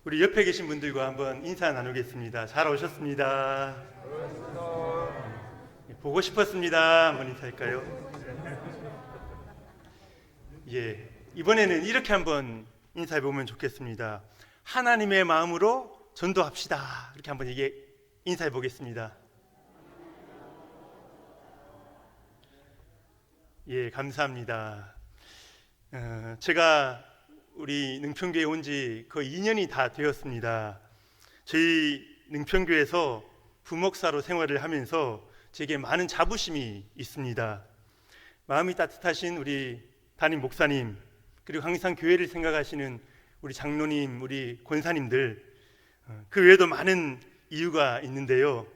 우리 옆에 계신 분들과 한번 인사 나누겠습니다. 잘 오셨습니다. 보고 싶었습니다. 한번 인사할까요? 이번에는 이렇게 한번 인사해 보면 좋겠습니다. 하나님의 마음으로 전도합시다. 이렇게 한번 인사해 보겠습니다. 감사합니다. 제가 우리 능평교회에 온 지 거의 2년이 다 되었습니다. 저희 능평교회에서 부목사로 생활을 하면서 제게 많은 자부심이 있습니다. 마음이 따뜻하신 우리 담임 목사님, 그리고 항상 교회를 생각하시는 우리 장로님, 우리 권사님들, 그 외에도 많은 이유가 있는데요.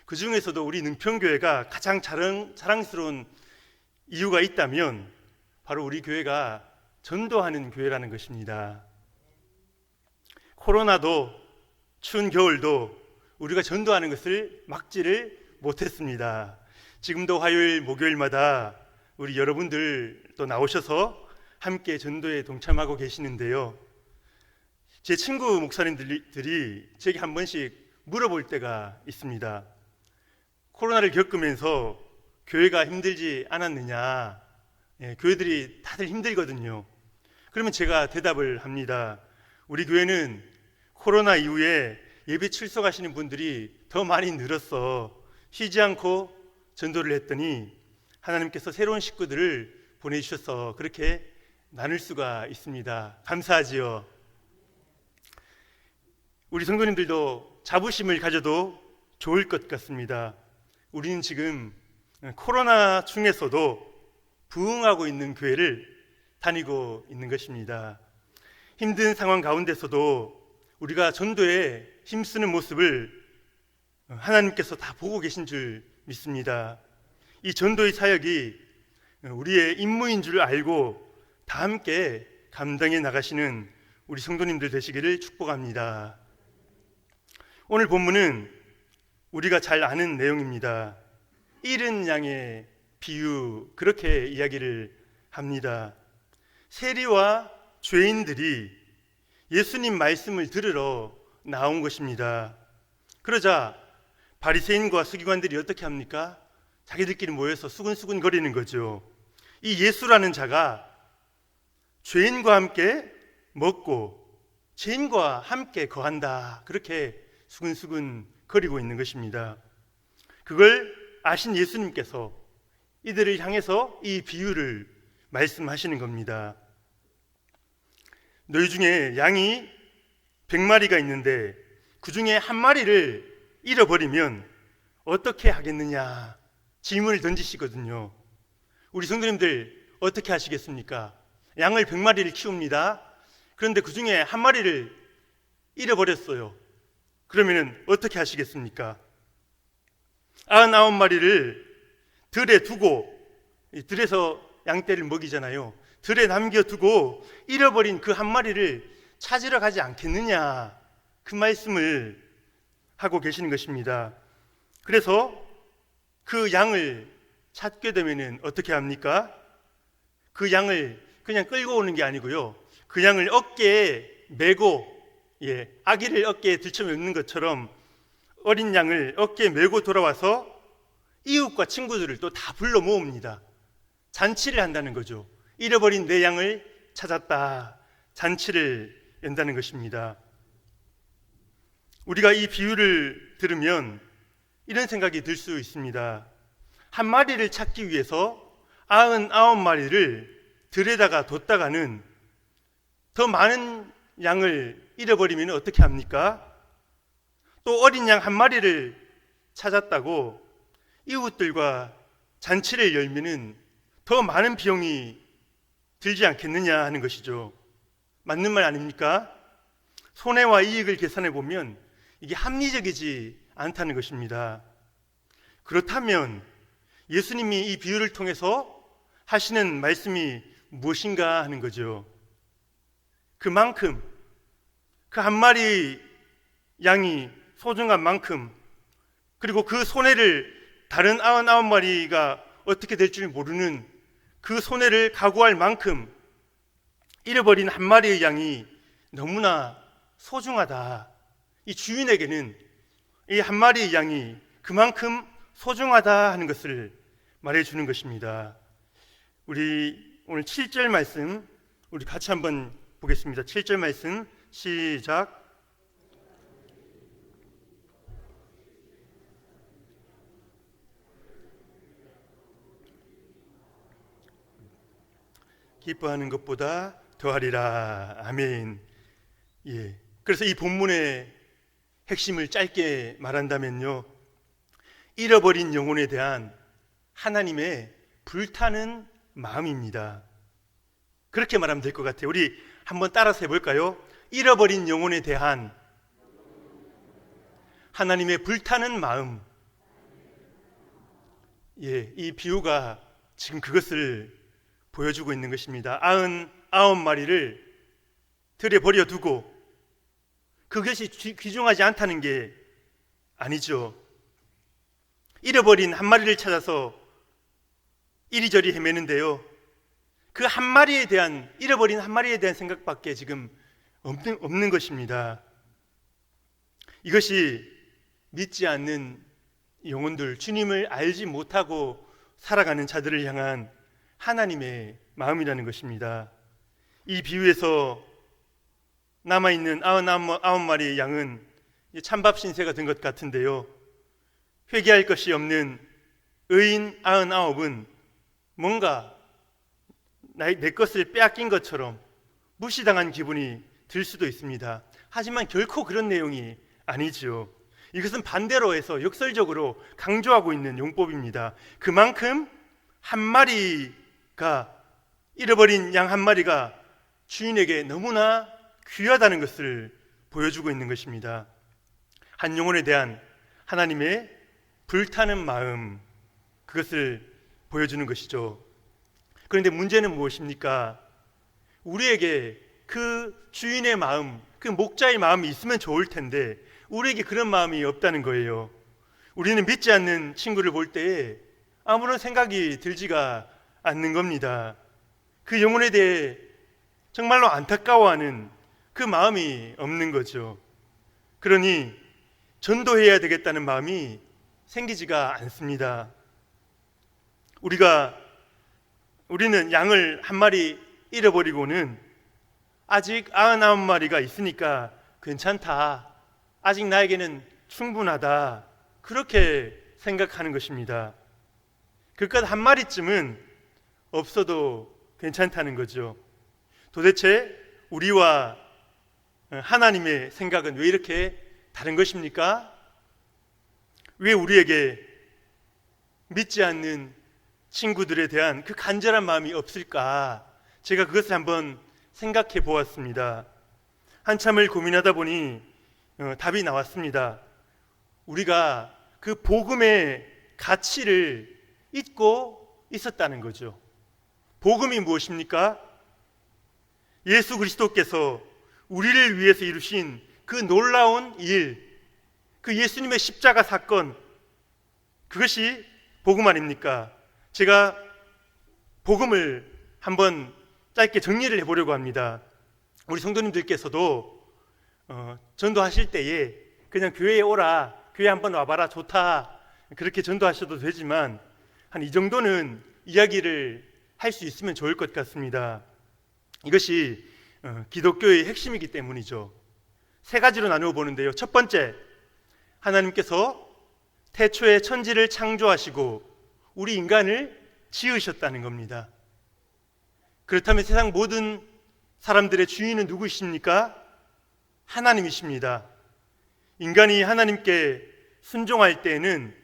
그 중에서도 우리 능평교회가 가장 자랑스러운 이유가 있다면 바로 우리 교회가 전도하는 교회라는 것입니다. 코로나도 추운 겨울도 우리가 전도하는 것을 막지를 못했습니다. 지금도 화요일 목요일마다 우리 여러분들 또 나오셔서 함께 전도에 동참하고 계시는데요. 제 친구 목사님들이 제게 한 번씩 물어볼 때가 있습니다. 코로나를 겪으면서 교회가 힘들지 않았느냐? 교회들이 다들 힘들거든요. 그러면 제가 대답을 합니다. 우리 교회는 코로나 이후에 예배 출석하시는 분들이 더 많이 늘었어. 쉬지 않고 전도를 했더니 하나님께서 새로운 식구들을 보내주셔서 그렇게 나눌 수가 있습니다. 감사하지요. 우리 성도님들도 자부심을 가져도 좋을 것 같습니다. 우리는 지금 코로나 중에서도 부흥하고 있는 교회를 다니고 있는 것입니다. 힘든 상황 가운데서도 우리가 전도에 힘쓰는 모습을 하나님께서 다 보고 계신 줄 믿습니다. 이 전도의 사역이 우리의 임무인 줄 알고 다 함께 감당해 나가시는 우리 성도님들 되시기를 축복합니다. 오늘 본문은 우리가 잘 아는 내용입니다. 잃은 양의 비유, 그렇게 이야기를 합니다. 세리와 죄인들이 예수님 말씀을 들으러 나온 것입니다. 그러자 바리새인과 서기관들이 어떻게 합니까? 자기들끼리 모여서 수근수근 거리는 거죠. 이 예수라는 자가 죄인과 함께 먹고 죄인과 함께 거한다, 그렇게 수근수근 거리고 있는 것입니다. 그걸 아신 예수님께서 이들을 향해서 이 비유를 말씀하시는 겁니다. 너희 중에 양이 100마리가 있는데 그 중에 한 마리를 잃어버리면 어떻게 하겠느냐 질문을 던지시거든요. 우리 성도님들 어떻게 하시겠습니까? 양을 100마리를 키웁니다. 그런데 그 중에 한 마리를 잃어버렸어요. 그러면 어떻게 하시겠습니까? 99마리를 들에 두고, 들에서 양떼를 먹이잖아요. 들에 남겨두고 잃어버린 그 한 마리를 찾으러 가지 않겠느냐, 그 말씀을 하고 계시는 것입니다. 그래서 그 양을 찾게 되면 어떻게 합니까? 그 양을 그냥 끌고 오는 게 아니고요, 그 양을 어깨에 메고, 아기를 어깨에 들쳐매는 것처럼 어린 양을 어깨에 메고 돌아와서 이웃과 친구들을 또 다 불러 모읍니다. 잔치를 한다는 거죠. 잃어버린 내 양을 찾았다, 잔치를 연다는 것입니다. 우리가 이 비유를 들으면 이런 생각이 들 수 있습니다. 한 마리를 찾기 위해서 99마리를 들에다가 뒀다가는 더 많은 양을 잃어버리면 어떻게 합니까? 또 어린 양 한 마리를 찾았다고 이웃들과 잔치를 열면은 더 많은 비용이 들지 않겠느냐 하는 것이죠. 맞는 말 아닙니까? 손해와 이익을 계산해 보면 이게 합리적이지 않다는 것입니다. 그렇다면 예수님이 이 비유를 통해서 하시는 말씀이 무엇인가 하는 거죠. 그만큼 그 한 마리 양이 소중한 만큼, 그리고 그 손해를 다른 99마리가 어떻게 될 줄 모르는 그 손해를 각오할 만큼 잃어버린 한 마리의 양이 너무나 소중하다. 이 주인에게는 이 한 마리의 양이 그만큼 소중하다 하는 것을 말해주는 것입니다. 우리 오늘 7절 말씀 우리 같이 한번 보겠습니다. 7절 말씀 시작. 기뻐하는 것보다 더하리라. 아멘. 예. 그래서 이 본문의 핵심을 짧게 말한다면요, 잃어버린 영혼에 대한 하나님의 불타는 마음입니다. 그렇게 말하면 될 것 같아요. 우리 한번 따라서 해볼까요? 잃어버린 영혼에 대한 하나님의 불타는 마음. 예, 이 비유가 지금 그것을 보여주고 있는 것입니다. 99마리를 들에 버려두고 그것이 귀중하지 않다는 게 아니죠. 잃어버린 한 마리를 찾아서 이리저리 헤매는데요, 그 한 마리에 대한, 잃어버린 한 마리에 대한 생각밖에 지금 없는 것입니다. 이것이 믿지 않는 영혼들, 주님을 알지 못하고 살아가는 자들을 향한 하나님의 마음이라는 것입니다. 이 비유에서 남아있는 99마리의 양은 찬밥 신세가 된 것 같은데요, 회개할 것이 없는 의인 99은 뭔가 내 것을 빼앗긴 것처럼 무시당한 기분이 들 수도 있습니다. 하지만 결코 그런 내용이 아니죠. 이것은 반대로 해서 역설적으로 강조하고 있는 용법입니다. 그만큼 한 마리가, 잃어버린 양 한 마리가 주인에게 너무나 귀하다는 것을 보여주고 있는 것입니다. 한 영혼에 대한 하나님의 불타는 마음, 그것을 보여주는 것이죠. 그런데 문제는 무엇입니까? 우리에게 그 주인의 마음, 그 목자의 마음이 있으면 좋을 텐데 우리에게 그런 마음이 없다는 거예요. 우리는 믿지 않는 친구를 볼 때에 아무런 생각이 들지가 않는 겁니다. 그 영혼에 대해 정말로 안타까워하는 그 마음이 없는 거죠. 그러니 전도해야 되겠다는 마음이 생기지가 않습니다. 우리는 양을 한 마리 잃어버리고는 아직 99마리가 있으니까 괜찮다, 아직 나에게는 충분하다, 그렇게 생각하는 것입니다. 그깟 한 마리쯤은 없어도 괜찮다는 거죠. 도대체 우리와 하나님의 생각은 왜 이렇게 다른 것입니까? 왜 우리에게 믿지 않는 친구들에 대한 그 간절한 마음이 없을까? 제가 그것을 한번 생각해 보았습니다. 한참을 고민하다 보니 답이 나왔습니다. 우리가 그 복음의 가치를 잊고 있었다는 거죠. 복음이 무엇입니까? 예수 그리스도께서 우리를 위해서 이루신 그 놀라운 일, 그 예수님의 십자가 사건, 그것이 복음 아닙니까? 제가 복음을 한번 짧게 정리를 해보려고 합니다. 우리 성도님들께서도 전도하실 때에 그냥 교회에 오라, 교회 한번 와봐라, 좋다, 그렇게 전도하셔도 되지만 한 이 정도는 이야기를 할 수 있으면 좋을 것 같습니다. 이것이 기독교의 핵심이기 때문이죠. 세 가지로 나누어 보는데요. 첫 번째, 하나님께서 태초에 천지를 창조하시고 우리 인간을 지으셨다는 겁니다. 그렇다면 세상 모든 사람들의 주인은 누구이십니까? 하나님이십니다. 인간이 하나님께 순종할 때에는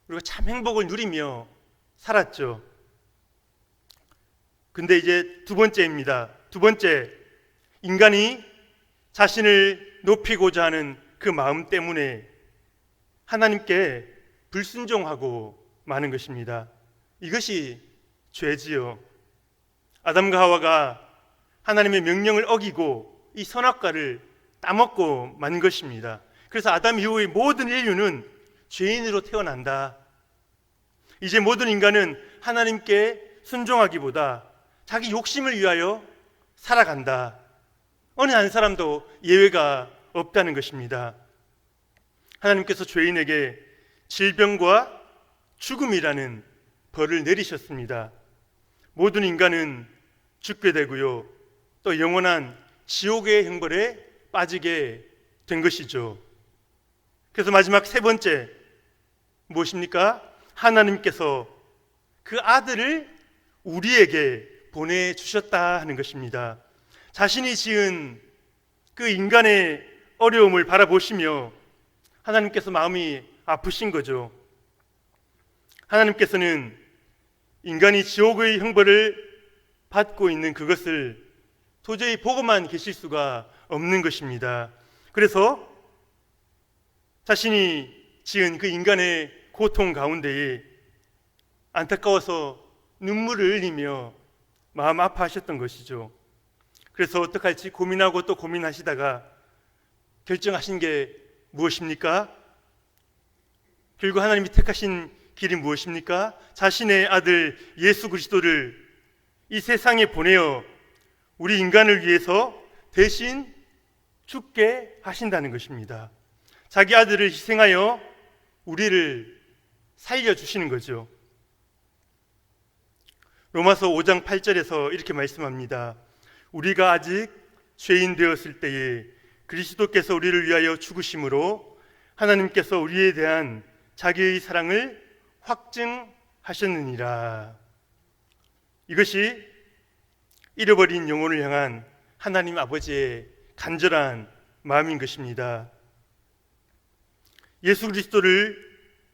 우리가 참 행복을 누리며 살았죠. 근데 이제 두 번째입니다. 두 번째, 인간이 자신을 높이고자 하는 그 마음 때문에 하나님께 불순종하고 마는 것입니다. 이것이 죄지요. 아담과 하와가 하나님의 명령을 어기고 이 선악과를 따먹고 만 것입니다. 그래서 아담 이후의 모든 인류는 죄인으로 태어난다. 이제 모든 인간은 하나님께 순종하기보다 자기 욕심을 위하여 살아간다. 어느 한 사람도 예외가 없다는 것입니다. 하나님께서 죄인에게 질병과 죽음이라는 벌을 내리셨습니다. 모든 인간은 죽게 되고요, 또 영원한 지옥의 형벌에 빠지게 된 것이죠. 그래서 마지막 세 번째 무엇입니까? 하나님께서 그 아들을 우리에게 보내주셨다 하는 것입니다. 자신이 지은 그 인간의 어려움을 바라보시며 하나님께서 마음이 아프신 거죠. 하나님께서는 인간이 지옥의 형벌을 받고 있는 그것을 도저히 보고만 계실 수가 없는 것입니다. 그래서 자신이 지은 그 인간의 고통 가운데에 안타까워서 눈물을 흘리며 마음 아파하셨던 것이죠. 그래서 어떡할지 고민하고 또 고민하시다가 결정하신 게 무엇입니까? 결국 하나님이 택하신 길이 무엇입니까? 자신의 아들 예수 그리스도를 이 세상에 보내어 우리 인간을 위해서 대신 죽게 하신다는 것입니다. 자기 아들을 희생하여 우리를 살려주시는 거죠. 로마서 5장 8절에서 이렇게 말씀합니다. 우리가 아직 죄인 되었을 때에 그리스도께서 우리를 위하여 죽으심으로 하나님께서 우리에 대한 자기의 사랑을 확증하셨느니라. 이것이 잃어버린 영혼을 향한 하나님 아버지의 간절한 마음인 것입니다. 예수 그리스도를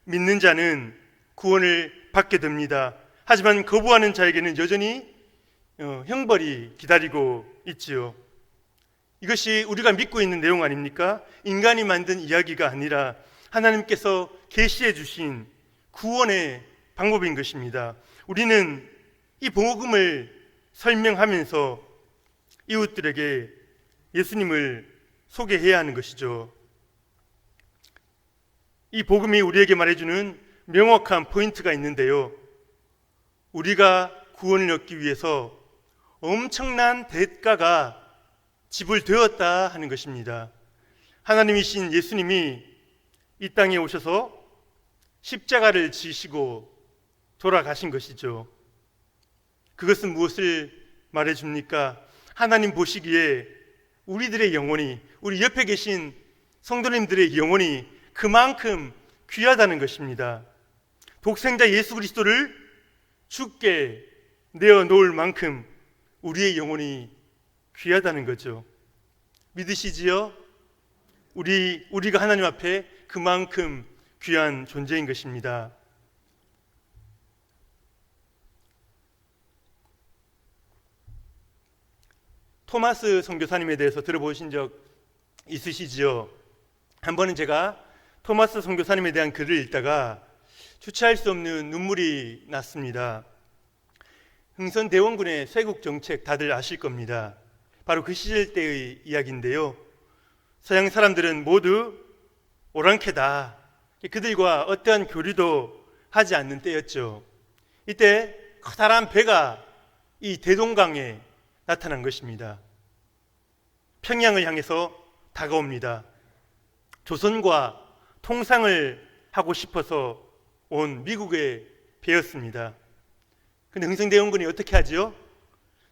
믿는 자는 구원을 받게 됩니다. 하지만 거부하는 자에게는 여전히 형벌이 기다리고 있지요. 이것이 우리가 믿고 있는 내용 아닙니까? 인간이 만든 이야기가 아니라 하나님께서 계시해 주신 구원의 방법인 것입니다. 우리는 이 복음을 설명하면서 이웃들에게 예수님을 소개해야 하는 것이죠. 이 복음이 우리에게 말해주는 명확한 포인트가 있는데요, 우리가 구원을 얻기 위해서 엄청난 대가가 지불되었다 하는 것입니다. 하나님이신 예수님이 이 땅에 오셔서 십자가를 지시고 돌아가신 것이죠. 그것은 무엇을 말해줍니까? 하나님 보시기에 우리들의 영혼이, 우리 옆에 계신 성도님들의 영혼이 그만큼 귀하다는 것입니다. 독생자 예수 그리스도를 죽게 내어놓을 만큼 우리의 영혼이 귀하다는 거죠. 믿으시지요? 우리가 하나님 앞에 그만큼 귀한 존재인 것입니다. 토마스 선교사님에 대해서 들어보신 적 있으시지요? 한 번은 제가 토마스 선교사님에 대한 글을 읽다가 주체할 수 없는 눈물이 났습니다. 흥선대원군의 쇄국 정책 다들 아실 겁니다. 바로 그 시절 때의 이야기인데요, 서양 사람들은 모두 오랑캐다, 그들과 어떠한 교류도 하지 않는 때였죠. 이때 커다란 배가 이 대동강에 나타난 것입니다. 평양을 향해서 다가옵니다. 조선과 통상을 하고 싶어서 온 미국의 배였습니다. 근데 흥선대원군이 어떻게 하죠?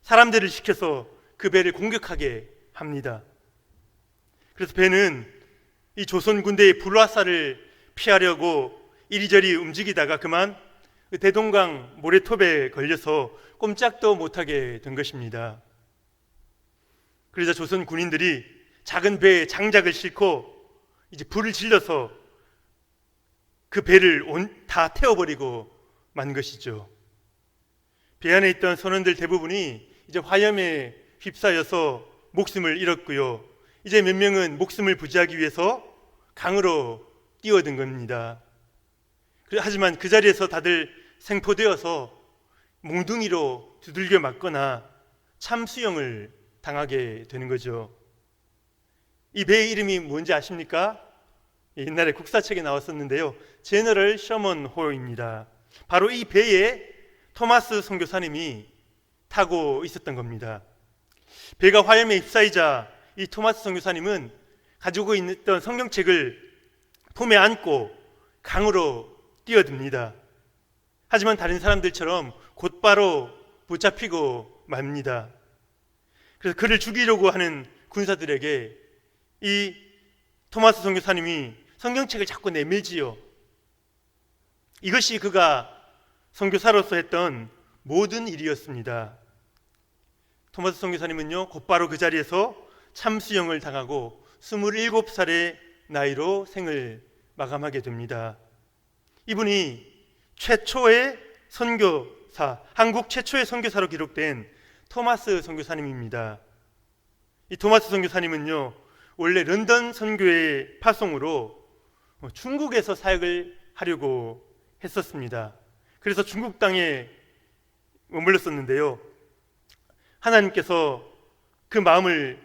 사람들을 시켜서 그 배를 공격하게 합니다. 그래서 배는 이 조선 군대의 불화살을 피하려고 이리저리 움직이다가 그만 대동강 모래톱에 걸려서 꼼짝도 못하게 된 것입니다. 그러자 조선 군인들이 작은 배에 장작을 싣고 이제 불을 질러서 그 배를 다 태워버리고 만 것이죠. 배 안에 있던 선원들 대부분이 이제 화염에 휩싸여서 목숨을 잃었고요, 이제 몇 명은 목숨을 부지하기 위해서 강으로 뛰어든 겁니다. 하지만 그 자리에서 다들 생포되어서 몽둥이로 두들겨 맞거나 참수형을 당하게 되는 거죠. 이 배의 이름이 뭔지 아십니까? 옛날에 국사책에 나왔었는데요, 제너럴 셔먼 호입니다. 바로 이 배에 토마스 선교사님이 타고 있었던 겁니다. 배가 화염에 휩싸이자 이 토마스 선교사님은 가지고 있던 성경책을 품에 안고 강으로 뛰어듭니다. 하지만 다른 사람들처럼 곧바로 붙잡히고 맙니다. 그래서 그를 죽이려고 하는 군사들에게 이 토마스 선교사님이 성경책을 자꾸 내밀지요. 이것이 그가 선교사로서 했던 모든 일이었습니다. 토마스 선교사님은요, 곧바로 그 자리에서 참수형을 당하고 27살의 나이로 생을 마감하게 됩니다. 이분이 최초의 선교사, 한국 최초의 선교사로 기록된 토마스 선교사님입니다. 이 토마스 선교사님은요, 원래 런던 선교회 파송으로 중국에서 사역을 하려고 했었습니다. 그래서 중국 땅에 머물렀었는데요, 하나님께서 그 마음을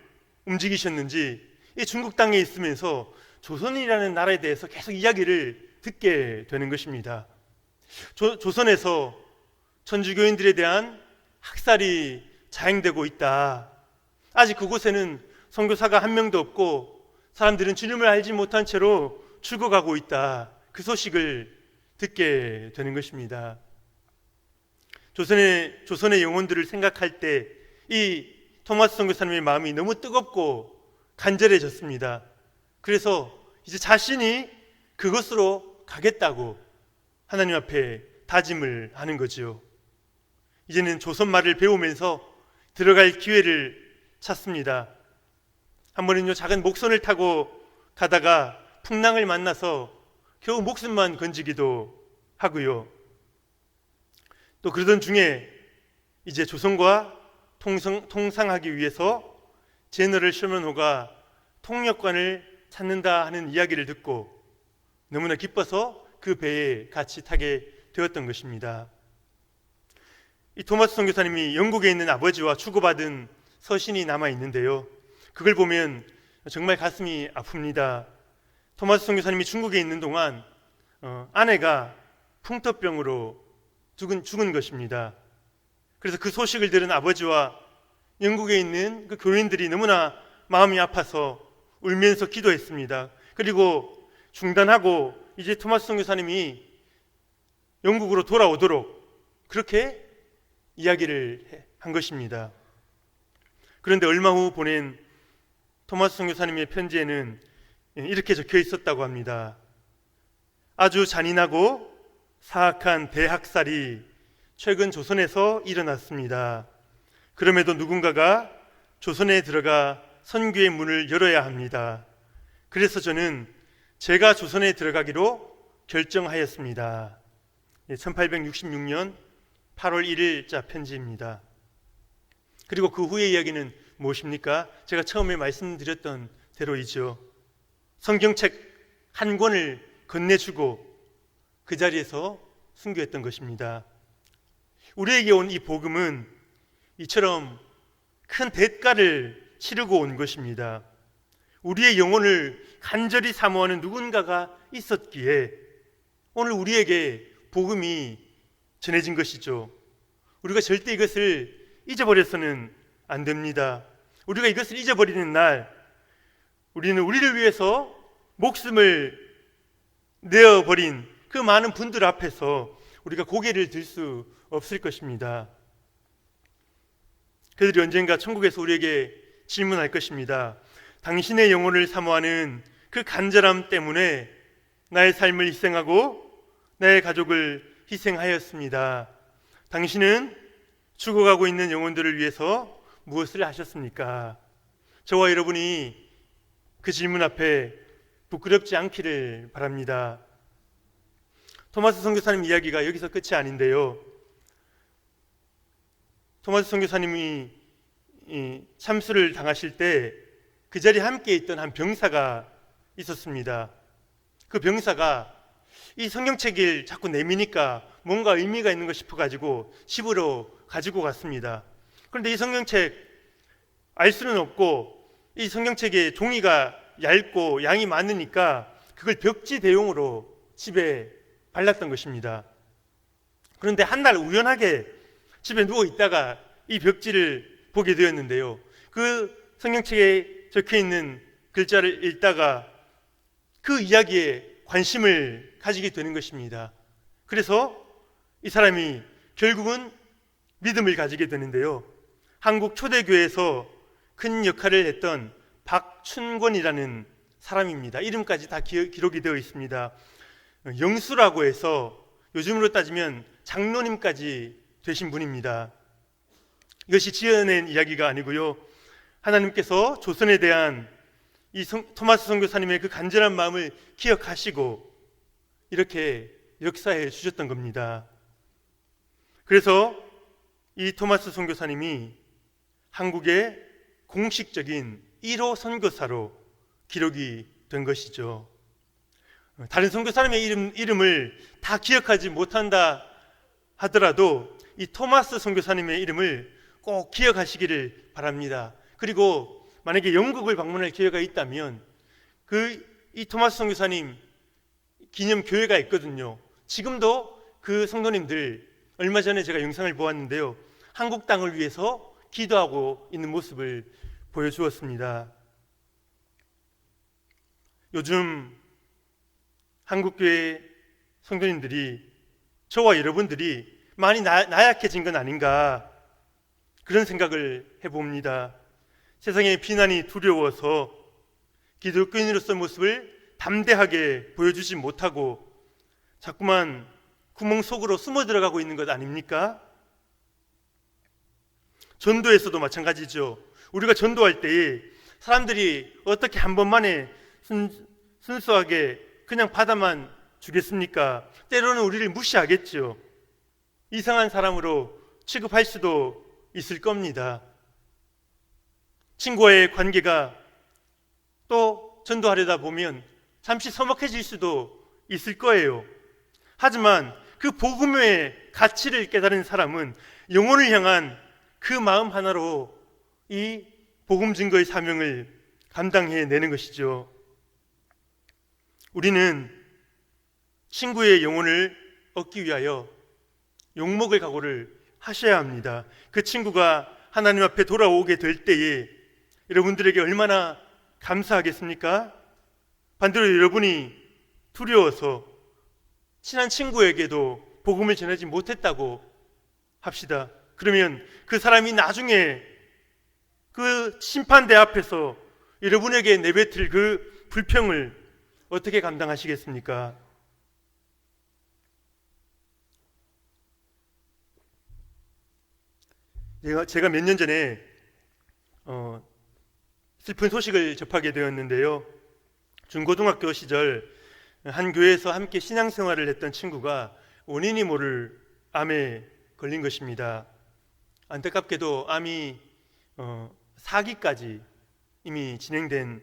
움직이셨는지 이 중국 땅에 있으면서 조선이라는 나라에 대해서 계속 이야기를 듣게 되는 것입니다. 조선에서 천주교인들에 대한 학살이 자행되고 있다. 아직 그곳에는 선교사가 한 명도 없고 사람들은 주님을 알지 못한 채로 죽어가고 있다. 그 소식을 듣게 되는 것입니다. 조선의 영혼들을 생각할 때 이 토마스 선교사님의 마음이 너무 뜨겁고 간절해졌습니다. 그래서 이제 자신이 그것으로 가겠다고 하나님 앞에 다짐을 하는 거지요. 이제는 조선 말을 배우면서 들어갈 기회를 찾습니다. 한 번은요, 작은 목선을 타고 가다가 풍랑을 만나서 겨우 목숨만 건지기도 하고요. 또 그러던 중에 이제 조선과 통상하기 위해서 제너럴 셔먼호가 통역관을 찾는다 하는 이야기를 듣고 너무나 기뻐서 그 배에 같이 타게 되었던 것입니다. 이 토마스 선교사님이 영국에 있는 아버지와 주고받은 서신이 남아 있는데요, 그걸 보면 정말 가슴이 아픕니다. 토마스 선교사님이 중국에 있는 동안 아내가 풍토병으로 죽은 것입니다. 그래서 그 소식을 들은 아버지와 영국에 있는 그 교인들이 너무나 마음이 아파서 울면서 기도했습니다. 그리고 중단하고 이제 토마스 선교사님이 영국으로 돌아오도록 그렇게 이야기를 한 것입니다. 그런데 얼마 후 보낸 토마스 선교사님의 편지에는 이렇게 적혀 있었다고 합니다. 아주 잔인하고 사악한 대학살이 최근 조선에서 일어났습니다. 그럼에도 누군가가 조선에 들어가 선교의 문을 열어야 합니다. 그래서 저는 제가 조선에 들어가기로 결정하였습니다. 1866년 8월 1일자 편지입니다. 그리고 그 후의 이야기는 무엇입니까? 제가 처음에 말씀드렸던 대로이죠. 성경책 한 권을 건네주고 그 자리에서 순교했던 것입니다. 우리에게 온 이 복음은 이처럼 큰 대가를 치르고 온 것입니다. 우리의 영혼을 간절히 사모하는 누군가가 있었기에 오늘 우리에게 복음이 전해진 것이죠. 우리가 절대 이것을 잊어버려서는 안 됩니다. 우리가 이것을 잊어버리는 날, 우리는 우리를 위해서 목숨을 내어버린 그 많은 분들 앞에서 우리가 고개를 들 수 없을 것입니다. 그들이 언젠가 천국에서 우리에게 질문할 것입니다. 당신의 영혼을 사모하는 그 간절함 때문에 나의 삶을 희생하고 나의 가족을 희생하였습니다. 당신은 죽어가고 있는 영혼들을 위해서 무엇을 하셨습니까? 저와 여러분이 그 질문 앞에 부끄럽지 않기를 바랍니다. 토마스 선교사님 이야기가 여기서 끝이 아닌데요, 토마스 선교사님이 참수를 당하실 때 그 자리에 함께 있던 한 병사가 있었습니다. 그 병사가 이 성경책을 자꾸 내미니까 뭔가 의미가 있는 것 싶어가지고 집으로 가지고 갔습니다. 그런데 이 성경책 알 수는 없고 이 성경책의 종이가 얇고 양이 많으니까 그걸 벽지 대용으로 집에 발랐던 것입니다. 그런데 한 날 우연하게 집에 누워 있다가 이 벽지를 보게 되었는데요, 그 성경책에 적혀 있는 글자를 읽다가 그 이야기에 관심을 가지게 되는 것입니다. 그래서 이 사람이 결국은 믿음을 가지게 되는데요. 한국 초대교회에서 큰 역할을 했던 박춘권이라는 사람입니다. 이름까지 다 기록이 되어 있습니다. 영수라고 해서 요즘으로 따지면 장로님까지 되신 분입니다. 이것이 지어낸 이야기가 아니고요. 하나님께서 조선에 대한 이 토마스 선교사님의 그 간절한 마음을 기억하시고 이렇게 역사해 주셨던 겁니다. 그래서 이 토마스 선교사님이 한국의 공식적인 1호 선교사로 기록이 된 것이죠. 다른 선교사님의 이름을 다 기억하지 못한다 하더라도 이 토마스 선교사님의 이름을 꼭 기억하시기를 바랍니다. 그리고 만약에 영국을 방문할 기회가 있다면 이 토마스 선교사님 기념 교회가 있거든요. 지금도 그 성도님들 얼마 전에 제가 영상을 보았는데요. 한국 땅을 위해서 기도하고 있는 모습을 보여주었습니다. 요즘 한국교회 성도님들이 저와 여러분들이 많이 나약해진 건 아닌가 그런 생각을 해봅니다. 세상의 비난이 두려워서 기독교인으로서의 모습을 담대하게 보여주지 못하고 자꾸만 구멍 속으로 숨어 들어가고 있는 것 아닙니까? 전도에서도 마찬가지죠. 우리가 전도할 때에 사람들이 어떻게 한 번만에 순수하게 그냥 받아만 주겠습니까? 때로는 우리를 무시하겠죠. 이상한 사람으로 취급할 수도 있을 겁니다. 친구와의 관계가 또 전도하려다 보면 잠시 서먹해질 수도 있을 거예요. 하지만 그 복음의 가치를 깨달은 사람은 영혼을 향한 그 마음 하나로 이 복음 증거의 사명을 감당해내는 것이죠. 우리는 친구의 영혼을 얻기 위하여 욕먹을 각오를 하셔야 합니다. 그 친구가 하나님 앞에 돌아오게 될 때에 여러분들에게 얼마나 감사하겠습니까? 반대로 여러분이 두려워서 친한 친구에게도 복음을 전하지 못했다고 합시다. 그러면 그 사람이 나중에 그 심판대 앞에서 여러분에게 내뱉을 그 불평을 어떻게 감당하시겠습니까? 제가 몇 년 전에 슬픈 소식을 접하게 되었는데요. 중고등학교 시절 한 교회에서 함께 신앙생활을 했던 친구가 원인이 모를 암에 걸린 것입니다. 안타깝게도 암이 4기까지 이미 진행된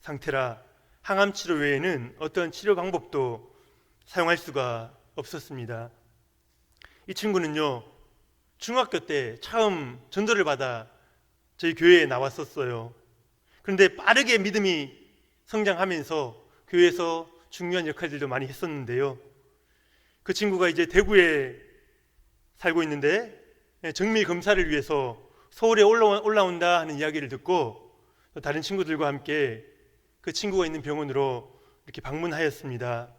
상태라 항암 치료 외에는 어떤 치료 방법도 사용할 수가 없었습니다. 이 친구는요, 중학교 때 처음 전도를 받아 저희 교회에 나왔었어요. 그런데 빠르게 믿음이 성장하면서 교회에서 중요한 역할들도 많이 했었는데요. 그 친구가 이제 대구에 살고 있는데 정밀 검사를 위해서 서울에 올라온다 하는 이야기를 듣고 다른 친구들과 함께 그 친구가 있는 병원으로 이렇게 방문하였습니다.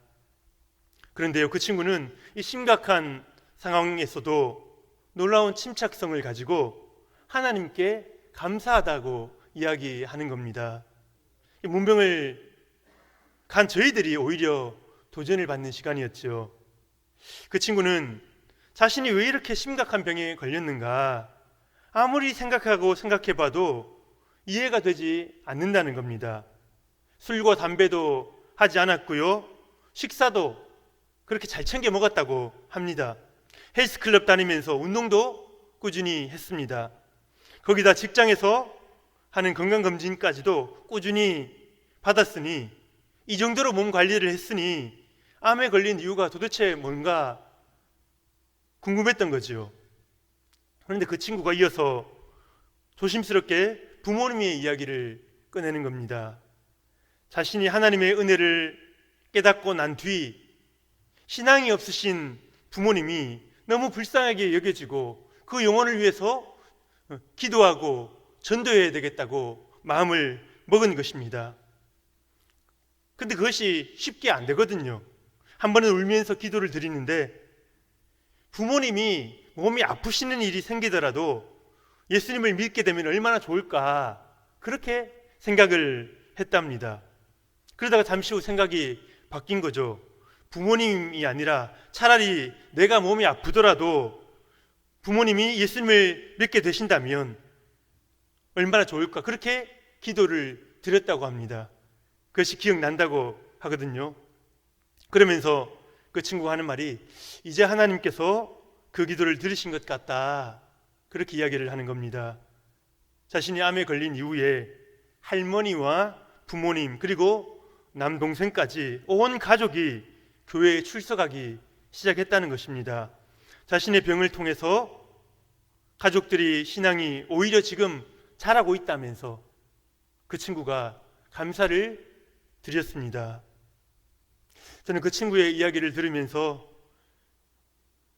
그런데요, 그 친구는 이 심각한 상황에서도 놀라운 침착성을 가지고 하나님께 감사하다고 이야기하는 겁니다. 문병을 간 저희들이 오히려 도전을 받는 시간이었죠. 그 친구는 자신이 왜 이렇게 심각한 병에 걸렸는가 아무리 생각해봐도 이해가 되지 않는다는 겁니다. 술과 담배도 하지 않았고요, 식사도 그렇게 잘 챙겨 먹었다고 합니다. 헬스클럽 다니면서 운동도 꾸준히 했습니다. 거기다 직장에서 하는 건강검진까지도 꾸준히 받았으니 이 정도로 몸 관리를 했으니 암에 걸린 이유가 도대체 뭔가 궁금했던 거죠. 그런데 그 친구가 이어서 조심스럽게 부모님의 이야기를 꺼내는 겁니다. 자신이 하나님의 은혜를 깨닫고 난 뒤 신앙이 없으신 부모님이 너무 불쌍하게 여겨지고 그 영혼을 위해서 기도하고 전도해야 되겠다고 마음을 먹은 것입니다. 근데 그것이 쉽게 안 되거든요. 한 번은 울면서 기도를 드리는데 부모님이 몸이 아프시는 일이 생기더라도 예수님을 믿게 되면 얼마나 좋을까, 그렇게 생각을 했답니다. 그러다가 잠시 후 생각이 바뀐 거죠. 부모님이 아니라 차라리 내가 몸이 아프더라도 부모님이 예수님을 믿게 되신다면 얼마나 좋을까, 그렇게 기도를 드렸다고 합니다. 그것이 기억난다고 하거든요. 그러면서 그 친구가 하는 말이, 이제 하나님께서 그 기도를 들으신 것 같다, 그렇게 이야기를 하는 겁니다. 자신이 암에 걸린 이후에 할머니와 부모님 그리고 남동생까지 온 가족이 교회에 출석하기 시작했다는 것입니다. 자신의 병을 통해서 가족들이 신앙이 오히려 지금 자라고 있다면서 그 친구가 감사를 드렸습니다. 저는 그 친구의 이야기를 들으면서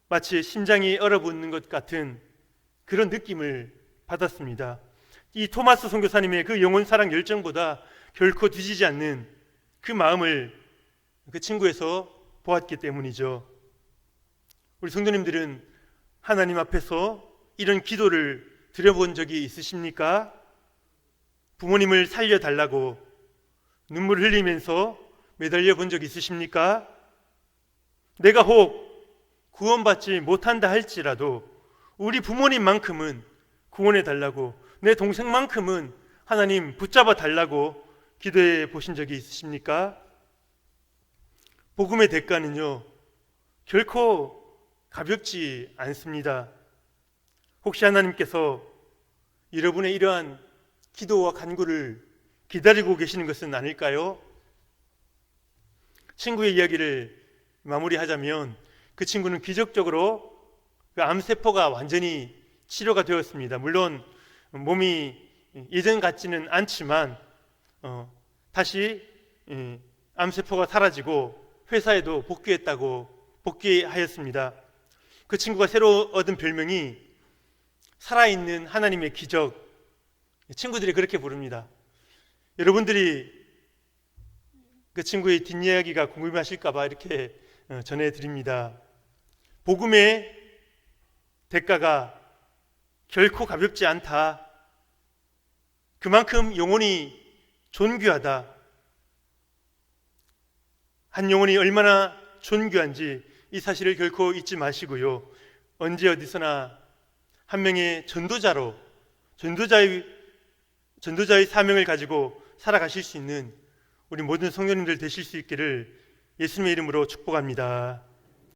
마치 심장이 얼어붙는 것 같은 그런 느낌을 받았습니다. 이 토마스 선교사님의 그 영혼 사랑 열정보다 결코 뒤지지 않는 그 마음을 그 친구에서 보았기 때문이죠. 우리 성도님들은 하나님 앞에서 이런 기도를 드려본 적이 있으십니까? 부모님을 살려달라고 눈물 흘리면서 매달려 본 적 있으십니까? 내가 혹 구원받지 못한다 할지라도 우리 부모님만큼은 구원해 달라고, 내 동생만큼은 하나님 붙잡아 달라고 기도해 보신 적이 있으십니까? 복음의 대가는요, 결코 가볍지 않습니다. 혹시 하나님께서 여러분의 이러한 기도와 간구를 기다리고 계시는 것은 아닐까요? 친구의 이야기를 마무리하자면 그 친구는 기적적으로 그 암세포가 완전히 치료가 되었습니다. 물론 몸이 예전 같지는 않지만 다시 암세포가 사라지고 회사에도 복귀하였습니다. 그 친구가 새로 얻은 별명이 살아있는 하나님의 기적, 친구들이 그렇게 부릅니다. 여러분들이 그 친구의 뒷이야기가 궁금하실까 봐 이렇게 전해드립니다. 복음의 대가가 결코 가볍지 않다. 그만큼 영혼이 존귀하다. 한 영혼이 얼마나 존귀한지 이 사실을 결코 잊지 마시고요. 언제 어디서나 한 명의 전도자의 사명을 가지고 살아가실 수 있는 우리 모든 성도님들 되실 수 있기를 예수님의 이름으로 축복합니다.